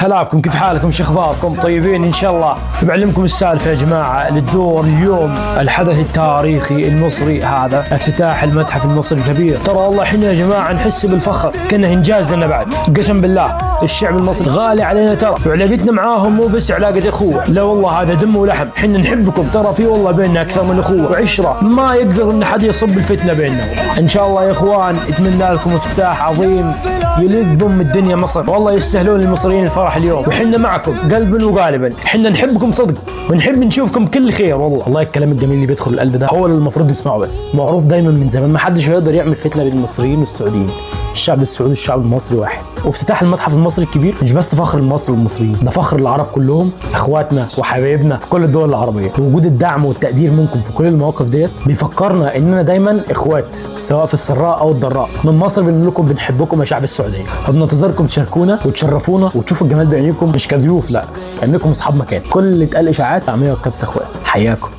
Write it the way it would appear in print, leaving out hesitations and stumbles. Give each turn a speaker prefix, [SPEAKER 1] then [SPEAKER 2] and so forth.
[SPEAKER 1] هلا بكم، كيف حالكم؟ شو اخباركم؟ طيبين ان شاء الله. بعلمكم السالفه يا جماعه للدور اليوم. الحدث التاريخي المصري هذا افتتاح المتحف المصري الكبير. ترى والله احنا يا جماعه نحس بالفخر، كانه انجاز لنا بعد. قسم بالله الشعب المصري غالي علينا ترى، وعلاقتنا معاهم مو بس علاقه اخوه، لا والله هذا دم ولحم. احنا نحبكم ترى، في والله بيننا اكثر من اخوه وعشره، ما يقدر ان حد يصب الفتنه بيننا. ان شاء الله يا اخوان اتمنى لكم افتتاح عظيم يليق بام الدنيا مصر، والله يستاهلون المصريين الفرح اليوم، وحنا معكم قلبا وقالبا. حنا نحبكم صدق ونحب نشوفكم كل خير والله. والله الكلام الجميل اللي بيدخل القلب ده هو اللي المفروض نسمعه، بس معروف دايما من زمان ما حدش هيقدر يعمل فتنه بين المصريين والسعوديين. الشعب السعودي والشعب المصري واحد، وافتتاح المتحف المصري الكبير مش بس فخر لمصر والمصريين، ده فخر للعرب كلهم، اخواتنا وحبايبنا في كل الدول العربيه. وجود الدعم والتقدير منكم في كل المواقف ديت بيفكرنا اننا دايما اخوات، سواء في السراء او الضراء. من مصر بنقول لكم بنحبكم يا شعب السعوديه، وبننتظركم تشاركونا وتشرفونا وتشوفوا الجمال بعينيكم، مش كضيوف لا، كانكم اصحاب مكان. كل اللي اتقال اشاعات طعميه وكبسه اخوات. حياكم.